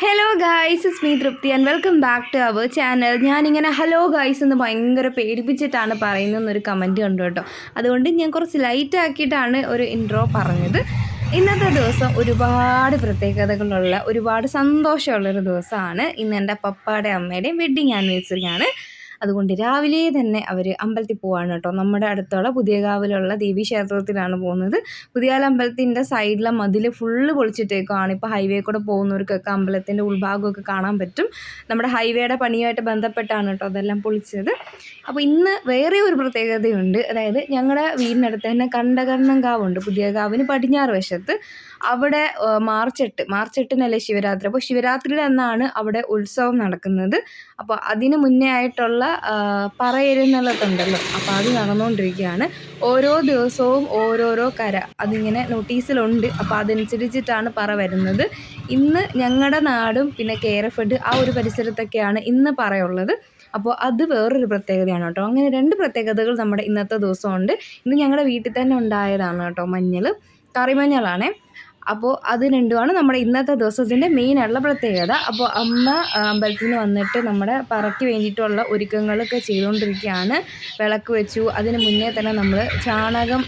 Hello guys, it's me Tripti and welcome back to our channel. ഞാനിങ്ങനെ hello guys എന്ന് ഭയങ്കര പേടിപ്പിച്ചിട്ടാണ് പറയുന്നതെന്നൊരു comment കണ്ടു കേട്ടോ. അതുകൊണ്ട് ഞാൻ കുറച്ച് ലൈറ്റ് ആക്കിയിട്ടാണ് ഒരു ഇൻട്രോ പറഞ്ഞത്. ഇന്നത്തെ ദിവസം ഒരുപാട് പ്രത്യേകതകളുള്ള ഒരുപാട് സന്തോഷമുള്ളൊരു ദിവസമാണ്. ഇന്ന് എൻ്റെ പപ്പായുടെ അമ്മയുടെയും വെഡ്ഡിങ് ആനിവേഴ്സറിയാണ്. അതുകൊണ്ട് രാവിലെ തന്നെ അവർ അമ്പലത്തിൽ പോവാണ് കേട്ടോ. നമ്മുടെ അടുത്തുള്ള പുതിയകാവിലുള്ള ദേവീ ക്ഷേത്രത്തിലാണ് പോകുന്നത്. പുതിയാല അമ്പലത്തിൻ്റെ സൈഡിലെ മതിൽ ഫുള്ള് പൊളിച്ചിട്ടേക്കുവാണ്. ഇപ്പോൾ ഹൈവേ കൂടെ പോകുന്നവർക്കൊക്കെ അമ്പലത്തിൻ്റെ ഉൾഭാഗമൊക്കെ കാണാൻ പറ്റും. നമ്മുടെ ഹൈവേയുടെ പണിയുമായിട്ട് ബന്ധപ്പെട്ടാണ് കേട്ടോ അതെല്ലാം പൊളിച്ചത്. അപ്പോൾ ഇന്ന് വേറെ ഒരു പ്രത്യേകതയുണ്ട്. അതായത് ഞങ്ങളുടെ വീടിനടുത്ത് തന്നെ കണ്ടകർണങ്കാവുണ്ട്, പുതിയകാവിന് പടിഞ്ഞാറ് വശത്ത്. അവിടെ മാർച്ച് 8 ശിവരാത്രി. അപ്പോൾ ശിവരാത്രിയുടെ അന്നാണ് അവിടെ ഉത്സവം നടക്കുന്നത്. അപ്പോൾ അതിന് മുന്നേ ആയിട്ടുള്ള പറയെഴുന്നള്ളത്തുണ്ടല്ലോ, അപ്പോൾ അത് നടന്നുകൊണ്ടിരിക്കുകയാണ്. ഓരോ ദിവസവും ഓരോരോ കര അതിങ്ങനെ നോട്ടീസിലുണ്ട്. അപ്പോൾ അതനുസരിച്ചിട്ടാണ് പറ വരുന്നത്. ഇന്ന് ഞങ്ങളുടെ നാടും പിന്നെ കേരഫെഡ് ആ ഒരു പരിസരത്തൊക്കെയാണ് ഇന്ന് പറയുള്ളത്. അപ്പോൾ അത് വേറൊരു പ്രത്യേകതയാണ് കേട്ടോ. അങ്ങനെ രണ്ട് പ്രത്യേകതകൾ നമ്മുടെ ഇന്നത്തെ ദിവസമുണ്ട്. ഇന്ന് ഞങ്ങളുടെ വീട്ടിൽ തന്നെ ഉണ്ടായതാണ് കേട്ടോ മഞ്ഞൾ, കറിമഞ്ഞളാണേ. അപ്പോൾ അത് രണ്ടുമാണ് നമ്മുടെ ഇന്നത്തെ ദിവസത്തിൻ്റെ മെയിനായിട്ടുള്ള പ്രത്യേകത. അപ്പോൾ അമ്മ അമ്പലത്തിൽ നിന്ന് വന്നിട്ട് നമ്മുടെ പറയ്ക്ക് വേണ്ടിയിട്ടുള്ള ഒരുക്കങ്ങളൊക്കെ ചെയ്തുകൊണ്ടിരിക്കുകയാണ്. വിളക്ക് വെച്ചു. അതിന് മുന്നേ തന്നെ നമ്മൾ ചാണകം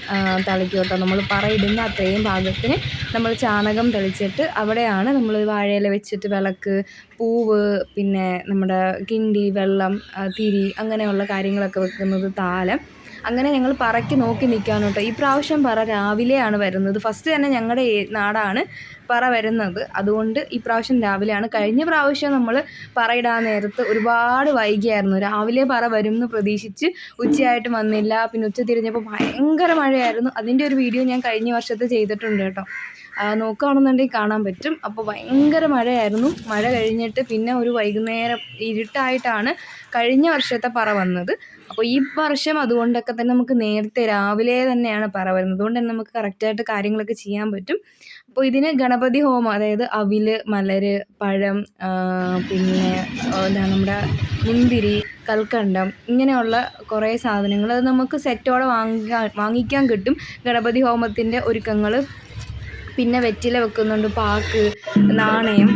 തളിക്കും കേട്ടോ. നമ്മൾ പറയിടുന്ന അത്രയും ഭാഗത്തിന് നമ്മൾ ചാണകം തളിച്ചിട്ട് അവിടെയാണ് നമ്മൾ വാഴയില വെച്ചിട്ട് വിളക്ക്, പൂവ്, പിന്നെ നമ്മുടെ കിണ്ടി, വെള്ളം, തിരി, അങ്ങനെയുള്ള കാര്യങ്ങളൊക്കെ വെക്കുന്നത്, താലം. അങ്ങനെ ഞങ്ങൾ പറയ്ക്ക് നോക്കി നിൽക്കുകയാണ് കേട്ടോ. ഈ പ്രാവശ്യം പറ രാവിലെയാണ് വരുന്നത്. ഫസ്റ്റ് തന്നെ ഞങ്ങളുടെ നാടാണ് പറ വരുന്നത്. അതുകൊണ്ട് ഈ പ്രാവശ്യം രാവിലെയാണ്. കഴിഞ്ഞ പ്രാവശ്യം നമ്മൾ പറയിടാൻ നേരത്ത് ഒരുപാട് വൈകിയായിരുന്നു. രാവിലെ പറ വരും എന്ന് പ്രതീക്ഷിച്ച് ഉച്ചയായിട്ട് വന്നില്ല. പിന്നെ ഉച്ച തിരിഞ്ഞപ്പോൾ ഭയങ്കര മഴയായിരുന്നു. അതിൻ്റെ ഒരു വീഡിയോ ഞാൻ കഴിഞ്ഞ വർഷത്തെ ചെയ്തിട്ടുണ്ട് കേട്ടോ. നോക്കുകയാണെന്നുണ്ടെങ്കിൽ കാണാൻ പറ്റും. അപ്പോൾ ഭയങ്കര മഴയായിരുന്നു. മഴ കഴിഞ്ഞിട്ട് പിന്നെ ഒരു വൈകുന്നേരം ഇരുട്ടായിട്ടാണ് കഴിഞ്ഞ വർഷത്തെ പറ വന്നത്. അപ്പോൾ ഈ വർഷം അതുകൊണ്ടൊക്കെ തന്നെ നമുക്ക് നേരത്തെ രാവിലെ തന്നെയാണ് പറ വരുന്നത്. അതുകൊണ്ട് തന്നെ നമുക്ക് കറക്റ്റായിട്ട് കാര്യങ്ങളൊക്കെ ചെയ്യാൻ പറ്റും. അപ്പോൾ ഇതിന് ഗണപതി ഹോമം, അതായത് അവില്, മലര്, പഴം, പിന്നെ നമ്മുടെ മുന്തിരി, കൽക്കണ്ടം, ഇങ്ങനെയുള്ള കുറേ സാധനങ്ങൾ അത് നമുക്ക് സെറ്റോടെ വാങ്ങിക്കാൻ കിട്ടും. ഗണപതി ഹോമത്തിൻ്റെ ഒരുക്കങ്ങൾ, പിന്നെ വെറ്റില വെക്കുന്നുണ്ട്, പാക്ക്, നാണയം.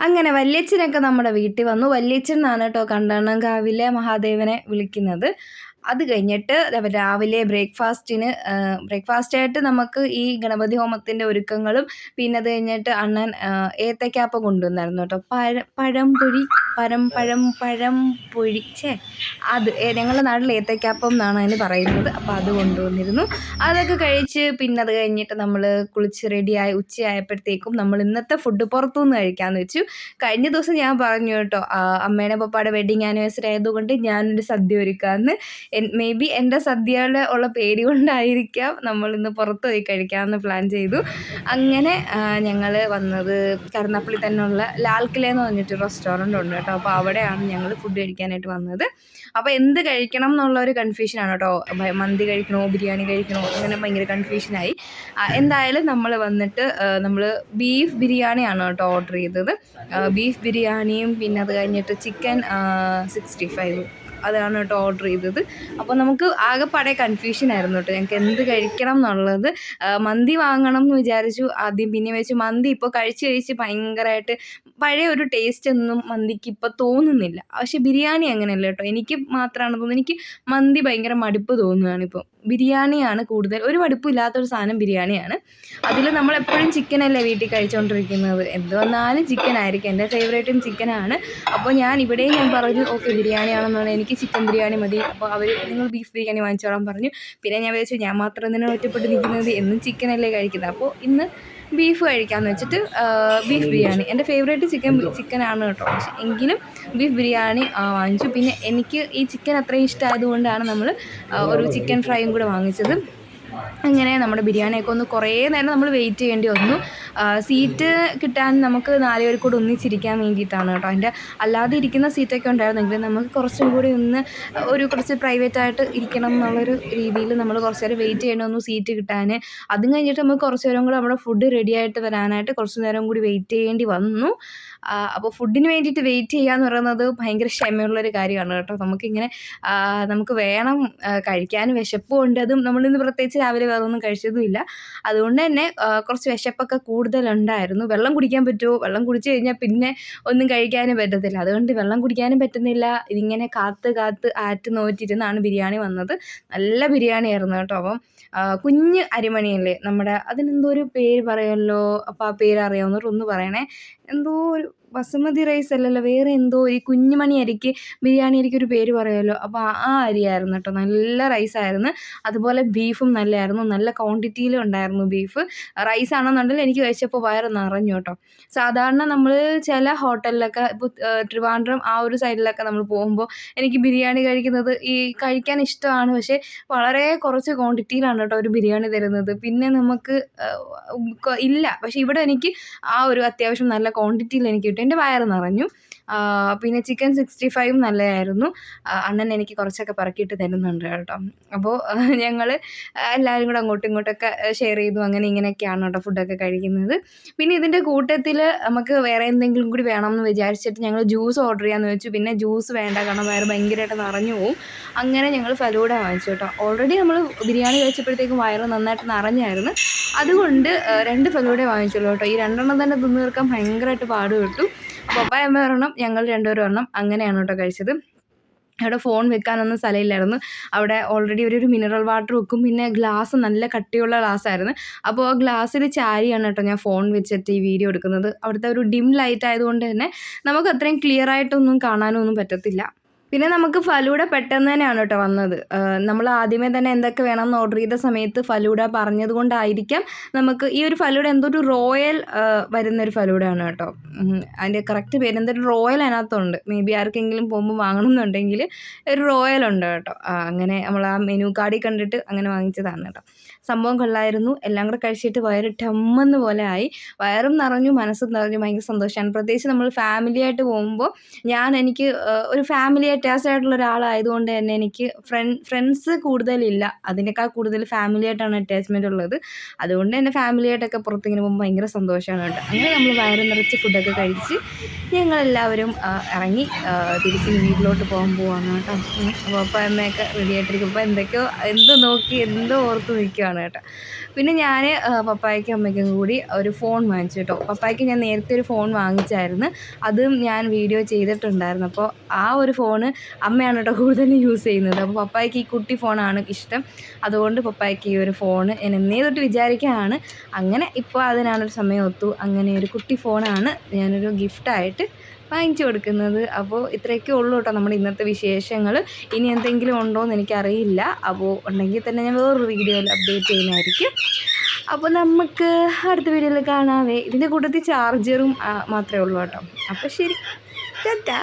അങ്ങനെ വല്യച്ഛനൊക്കെ നമ്മുടെ വീട്ടിൽ വന്നു. വല്യച്ഛൻ എന്നാണ് കേട്ടോ കണ്ടണങ്കാവിലെ മഹാദേവനെ വിളിക്കുന്നത്. അത് കഴിഞ്ഞിട്ട് രാവിലെ ബ്രേക്ക്ഫാസ്റ്റായിട്ട് നമുക്ക് ഈ ഗണപതി ഹോമത്തിൻ്റെ ഒരുക്കങ്ങളും, പിന്നെ അത് കഴിഞ്ഞിട്ട് അണ്ണൻ ഏത്തയ്ക്കാപ്പം കൊണ്ടുവന്നായിരുന്നു കേട്ടോ. പഴംപൊഴി അത് ഞങ്ങളുടെ നാട്ടിൽ ഏത്തയ്ക്കാപ്പം എന്നാണ് അതിന് പറയുന്നത്. അപ്പോൾ അത് കൊണ്ടുവന്നിരുന്നു. അതൊക്കെ കഴിച്ച് പിന്നെ അത് കഴിഞ്ഞിട്ട് നമ്മൾ കുളിച്ച് റെഡിയായി ഉച്ചയായപ്പോഴത്തേക്കും നമ്മൾ ഇന്നത്തെ ഫുഡ് പുറത്തുനിന്ന് കഴിക്കാമെന്ന് വെച്ചു. കഴിഞ്ഞ ദിവസം ഞാൻ പറഞ്ഞു കേട്ടോ, അമ്മയുടെ പപ്പായുടെ വെഡ്ഡിങ് ആനിവേഴ്സറി ആയതുകൊണ്ട് ഞാനൊരു സദ്യ ഒരുക്കാമെന്ന്. മേ ബി എൻ്റെ സദ്യയുടെ ഉള്ള പേടി കൊണ്ടായിരിക്കാം നമ്മളിന്ന് പുറത്ത് പോയി കഴിക്കാമെന്ന് പ്ലാൻ ചെയ്തു. അങ്ങനെ ഞങ്ങൾ വന്നത് കരുനാപ്പള്ളി തന്നെയുള്ള ലാൽ കില എന്ന് പറഞ്ഞിട്ട് റെസ്റ്റോറൻ്റ് ഉണ്ട് കേട്ടോ. അപ്പോൾ അവിടെയാണ് ഞങ്ങൾ ഫുഡ് കഴിക്കാനായിട്ട് വന്നത്. അപ്പോൾ എന്ത് കഴിക്കണം എന്നുള്ളൊരു കൺഫ്യൂഷനാണ് കേട്ടോ. മന്തി കഴിക്കണോ ബിരിയാണി കഴിക്കണോ അങ്ങനെ ഭയങ്കര കൺഫ്യൂഷനായി. എന്തായാലും നമ്മൾ വന്നിട്ട് നമ്മൾ ബീഫ് ബിരിയാണിയാണ് കേട്ടോ ഓർഡർ ചെയ്തത്. ബീഫ് ബിരിയാണിയും പിന്നെ അത് കഴിഞ്ഞിട്ട് ചിക്കൻ 65 അതാണ് കേട്ടോ ഓർഡർ ചെയ്തത്. അപ്പോൾ നമുക്ക് ആകെപ്പാടെ കൺഫ്യൂഷനായിരുന്നു കേട്ടോ ഞങ്ങൾക്ക് എന്ത് കഴിക്കണം എന്നുള്ളത്. മന്തി വാങ്ങണം എന്ന് വിചാരിച്ചു ആദ്യം, പിന്നെ വെച്ച് മന്തി ഇപ്പോൾ കഴിച്ച് ഭയങ്കരമായിട്ട് പഴയ ഒരു ടേസ്റ്റ് ഒന്നും മന്തിക്ക് ഇപ്പോൾ തോന്നുന്നില്ല. പക്ഷേ ബിരിയാണി അങ്ങനെയല്ല കേട്ടോ, എനിക്ക് മാത്രമാണ് തോന്നുന്നത്. എനിക്ക് മന്തി ഭയങ്കര മടുപ്പ് തോന്നുകയാണ് ഇപ്പോൾ. ബിരിയാണിയാണ് കൂടുതൽ, ഒരു മടുപ്പില്ലാത്തൊരു സാധനം ബിരിയാണിയാണ്. അതിൽ നമ്മളെപ്പോഴും ചിക്കനല്ലേ വീട്ടിൽ കഴിച്ചുകൊണ്ടിരിക്കുന്നത്, എന്ത് വന്നാലും ചിക്കൻ ആയിരിക്കും. എൻ്റെ ഫേവറേറ്റും ചിക്കനാണ്. അപ്പോൾ ഇവിടെയും ഞാൻ പറഞ്ഞു ഓക്കെ ബിരിയാണിയാണെന്നുള്ളത്, എനിക്ക് ചിക്കൻ ബിരിയാണി മതി. അപ്പോൾ അവർ നിങ്ങൾ ബീഫ് ബിരിയാണി വാങ്ങിച്ചോളാൻ പറഞ്ഞു. പിന്നെ ഞാൻ വിചാരിച്ചു ഞാൻ മാത്രം എന്തിനാണ് ഒറ്റപ്പെട്ട് നിൽക്കുന്നത്, എന്നും ചിക്കനല്ലേ കഴിക്കുന്നത്, അപ്പോൾ ഇന്ന് ബീഫ് കഴിക്കാമെന്ന് വെച്ചിട്ട് ബീഫ് ബിരിയാണി എൻ്റെ ഫേവറേറ്റ് ചിക്കനാണ് കേട്ടോ. പക്ഷേ എങ്കിലും ബീഫ് ബിരിയാണി വാങ്ങിച്ചു. പിന്നെ എനിക്ക് ഈ ചിക്കൻ അത്രയും ഇഷ്ടമായതുകൊണ്ടാണ് നമ്മൾ ഒരു ചിക്കൻ ഫ്രൈയും കൂടെ വാങ്ങിച്ചത്. അങ്ങനെ നമ്മുടെ ബിരിയാണിയൊക്കെ ഒന്ന് കുറേ നേരം നമ്മൾ വെയിറ്റ് ചെയ്യേണ്ടി വന്നു. സീറ്റ് കിട്ടാൻ നമുക്ക് 4 പേർ കൂടെ ഒന്നിച്ചിരിക്കാൻ വേണ്ടിയിട്ടാണ് കേട്ടോ. അതിൻ്റെ അല്ലാതെ ഇരിക്കുന്ന സീറ്റൊക്കെ ഉണ്ടായിരുന്നെങ്കിൽ നമുക്ക് കുറച്ചും കൂടി ഒന്ന് കുറച്ച് പ്രൈവറ്റായിട്ട് ഇരിക്കണം എന്നുള്ളൊരു രീതിയിൽ നമ്മൾ കുറച്ച് നേരം വെയിറ്റ് ചെയ്യേണ്ടി വന്നു സീറ്റ് കിട്ടാൻ. അതും കഴിഞ്ഞിട്ട് നമുക്ക് കുറച്ച് നേരം കൂടി നമ്മുടെ ഫുഡ് റെഡി ആയിട്ട് വരാനായിട്ട് കുറച്ച് നേരം കൂടി വെയിറ്റ് ചെയ്യേണ്ടി വന്നു. അപ്പോൾ ഫുഡിന് വേണ്ടിയിട്ട് വെയിറ്റ് ചെയ്യുക എന്ന് പറയുന്നത് ഭയങ്കര ക്ഷമയുള്ളൊരു കാര്യമാണ് കേട്ടോ. നമുക്ക് വേണം കഴിക്കാനും വിശപ്പുണ്ട്. അതും നമ്മളിന്ന് പ്രത്യേകിച്ച് രാവിലെ വേറൊന്നും കഴിച്ചതുമില്ല. അതുകൊണ്ട് തന്നെ കുറച്ച് വിശപ്പൊക്കെ കൂടുതലുണ്ടായിരുന്നു. വെള്ളം കുടിക്കാൻ പറ്റുമോ, വെള്ളം കുടിച്ച് കഴിഞ്ഞാൽ പിന്നെ ഒന്നും കഴിക്കാനും പറ്റത്തില്ല. അതുകൊണ്ട് വെള്ളം കുടിക്കാനും പറ്റുന്നില്ല. ഇതിങ്ങനെ കാത്ത് ആറ്റ് നോറ്റിരുന്നാണ് ബിരിയാണി വന്നത്. നല്ല ബിരിയാണിയായിരുന്നു കേട്ടോ. അപ്പം കുഞ്ഞ് അരിമണിയല്ലേ നമ്മുടെ, അതിനെന്തോ ഒരു പേര് പറയുമല്ലോ, അപ്പോൾ ആ പേര് അറിയാവുന്നവരൊന്ന് പറയണേ. എന്തോ ഒരു ബസുമതി റൈസ് അല്ലല്ലോ, വേറെ എന്തോ ഈ കുഞ്ഞുമണി അരിക്ക് ബിരിയാണി അരിക്ക് ഒരു പേര് പറയുമല്ലോ. അപ്പോൾ ആ അരിയായിരുന്നു കേട്ടോ. നല്ല റൈസായിരുന്നു. അതുപോലെ ബീഫും നല്ലതായിരുന്നു, നല്ല ക്വാണ്ടിറ്റിയിലും ഉണ്ടായിരുന്നു ബീഫ്. റൈസ് ആണെന്നുണ്ടെങ്കിൽ എനിക്ക് കഴിച്ചപ്പോൾ വയറ് നിറഞ്ഞു കേട്ടോ. സാധാരണ നമ്മൾ ചില ഹോട്ടലിലൊക്കെ ഇപ്പോൾ ട്രിവാൻഡ്രം ആ ഒരു സൈഡിലൊക്കെ നമ്മൾ പോകുമ്പോൾ എനിക്ക് ബിരിയാണി കഴിക്കാൻ ഇഷ്ടമാണ്. പക്ഷേ വളരെ കുറച്ച് ക്വാണ്ടിറ്റിയിലാണ് കേട്ടോ ഒരു ബിരിയാണി തരുന്നത്. പിന്നെ നമുക്ക് ഇല്ല. പക്ഷേ ഇവിടെ എനിക്ക് ആ ഒരു അത്യാവശ്യം നല്ല ക്വാണ്ടിറ്റിയിൽ എനിക്ക് കിട്ടും. എൻ്റെ വയറ് നിറഞ്ഞു. പിന്നെ ചിക്കൻ 65 നല്ലതായിരുന്നു. അണ്ണൻ എനിക്ക് കുറച്ചൊക്കെ പറക്കിയിട്ട് തരുന്നുണ്ട് കേട്ടോ. അപ്പോൾ ഞങ്ങൾ എല്ലാവരും കൂടെ അങ്ങോട്ടും ഇങ്ങോട്ടൊക്കെ ഷെയർ ചെയ്തു. അങ്ങനെ ഇങ്ങനെയൊക്കെയാണ് കേട്ടോ ഫുഡൊക്കെ കഴിക്കുന്നത്. പിന്നെ ഇതിൻ്റെ കൂട്ടത്തിൽ നമുക്ക് വേറെ എന്തെങ്കിലും കൂടി വേണമെന്ന് വിചാരിച്ചിട്ട് ഞങ്ങൾ ജ്യൂസ് ഓർഡർ ചെയ്യാമെന്ന് വെച്ചു. പിന്നെ ജ്യൂസ് വേണ്ട, കാരണം വയറ് ഭയങ്കരമായിട്ട് നിറഞ്ഞു പോവും. അങ്ങനെ ഞങ്ങൾ ഫലൂഡ വാങ്ങിച്ചു കേട്ടോ. ഓൾറെഡി നമ്മൾ ബിരിയാണി കഴിച്ചപ്പോഴത്തേക്കും വയറ് നന്നായിട്ട് നിറഞ്ഞായിരുന്നു. അതുകൊണ്ട് 2 ഫലൂഡ വാങ്ങിച്ചുള്ളൂ കേട്ടോ. ഈ 2 തന്നെ തിന്നു തീർക്കാൻ ഭയങ്കരമായിട്ട് പാടുപെട്ടു. പപ്പായ അമ്മ ഒരെണ്ണം, ഞങ്ങൾ 2 പേരും ഒരെണ്ണം, അങ്ങനെയാണ് കേട്ടോ കഴിച്ചത്. അവിടെ ഫോൺ വെക്കാനൊന്നും സ്ഥലമില്ലായിരുന്നു. അവിടെ ഓൾറെഡി ഒരു മിനറൽ വാട്ടർ വെക്കും. പിന്നെ ഗ്ലാസ് നല്ല കട്ടിയുള്ള ഗ്ലാസ്സായിരുന്നു. അപ്പോൾ ആ ഗ്ലാസ്സിൽ ചാരിയാണ് കേട്ടോ ഞാൻ ഫോൺ വെച്ചിട്ട് ഈ വീഡിയോ എടുക്കുന്നത്. അവിടുത്തെ ഒരു ഡിം ലൈറ്റ് ആയതുകൊണ്ട് തന്നെ നമുക്ക് അത്രയും ക്ലിയർ ആയിട്ടൊന്നും കാണാനൊന്നും പറ്റത്തില്ല. പിന്നെ നമുക്ക് ഫലൂഡ പെട്ടെന്ന് തന്നെയാണ് കേട്ടോ വന്നത്. നമ്മൾ ആദ്യമേ തന്നെ എന്തൊക്കെ വേണമെന്ന് ഓർഡർ ചെയ്ത സമയത്ത് ഫലൂഡ പറഞ്ഞത് കൊണ്ടായിരിക്കാം നമുക്ക് ഈ ഒരു ഫലൂഡ എന്തോ ഒരു റോയൽ വരുന്നൊരു ഫലൂഡയാണ് കേട്ടോ. അതിൻ്റെ കറക്റ്റ് പേര് എന്തൊരു റോയൽ അതിനകത്തുണ്ട്. മേ ബി ആർക്കെങ്കിലും പോകുമ്പോൾ വാങ്ങണമെന്നുണ്ടെങ്കിൽ ഒരു റോയൽ ഉണ്ട് കേട്ടോ. അങ്ങനെ നമ്മൾ ആ മെനു കാർഡിൽ കണ്ടിട്ട് അങ്ങനെ വാങ്ങിച്ചതാണ് കേട്ടോ. സംഭവം കൊള്ളായിരുന്നു. എല്ലാം കൂടെ കഴിച്ചിട്ട് വയറ് ടമ്മെന്ന് പോലെ ആയി. വയറും നിറഞ്ഞു, മനസ്സും നിറഞ്ഞു. ഭയങ്കര സന്തോഷമാണ്. പ്രത്യേകിച്ച് നമ്മൾ ഫാമിലിയായിട്ട് പോകുമ്പോൾ എനിക്ക് ഒരു ഫാമിലി അറ്റാച്ച്ഡ് ആയിട്ടുള്ള ഒരാളായതുകൊണ്ട് തന്നെ എനിക്ക് ഫ്രണ്ട്സ് കൂടുതലില്ല. അതിനേക്കാൾ കൂടുതൽ ഫാമിലിയായിട്ടാണ് അറ്റാച്ച്മെൻ്റ് ഉള്ളത്. അതുകൊണ്ട് തന്നെ ഫാമിലിയായിട്ടൊക്കെ പുറത്തിങ്ങനെ പോകുമ്പോൾ ഭയങ്കര സന്തോഷമാണ് കേട്ടോ. അങ്ങനെ നമ്മൾ വയറ് നിറച്ച് ഫുഡൊക്കെ കഴിച്ച് ഞങ്ങളെല്ലാവരും ഇറങ്ങി തിരിച്ച് വീട്ടിലോട്ട് പോകാൻ കേട്ടോ. അപ്പോൾ അമ്മയൊക്കെ റെഡി ആയിട്ടിരിക്കും. അപ്പോൾ എന്തോ ഓർത്ത് നിൽക്കുകയാണ് കേട്ടോ. പിന്നെ ഞാൻ പപ്പായ്ക്കും അമ്മയ്ക്കും കൂടി ഒരു ഫോൺ വാങ്ങിച്ചു കേട്ടോ. പപ്പായ്ക്ക് ഞാൻ നേരത്തെ ഒരു ഫോൺ വാങ്ങിച്ചായിരുന്നു. അതും ഞാൻ വീഡിയോ ചെയ്തിട്ടുണ്ടായിരുന്നു. അപ്പോൾ ആ ഒരു ഫോണ് അമ്മയാണ് കേട്ടോ കൂടുതലും യൂസ് ചെയ്യുന്നത്. അപ്പോൾ പപ്പായ്ക്ക് ഈ കുട്ടി ഫോണാണ് ഇഷ്ടം. അതുകൊണ്ട് പപ്പായ്ക്ക് ഈ ഒരു ഫോണ് ഞാൻ എന്നേ തൊട്ട് വിചാരിക്കുകയാണ്. അങ്ങനെ ഇപ്പോൾ അതിനാണൊരു സമയം ഒത്തു. അങ്ങനെ ഒരു കുട്ടി ഫോണാണ് ഞാനൊരു ഗിഫ്റ്റായിട്ട് വാങ്ങിച്ചു കൊടുക്കുന്നത്. അപ്പോൾ ഇത്രയൊക്കെ ഉള്ളൂ കേട്ടോ നമ്മുടെ ഇന്നത്തെ വിശേഷങ്ങൾ. ഇനി എന്തെങ്കിലും ഉണ്ടോ എന്ന് എനിക്കറിയില്ല. അപ്പോൾ ഉണ്ടെങ്കിൽ തന്നെ ഞാൻ വേറൊരു വീഡിയോയിൽ അപ്ഡേറ്റ് ചെയ്യുന്നതായിരിക്കും. അപ്പോൾ നമുക്ക് അടുത്ത വീഡിയോയിൽ കാണാവേ. ഇതിൻ്റെ കൂട്ടത്തിൽ ചാർജറും മാത്രമേ ഉള്ളൂ കേട്ടോ. അപ്പോൾ ശരി, ടാറ്റാ.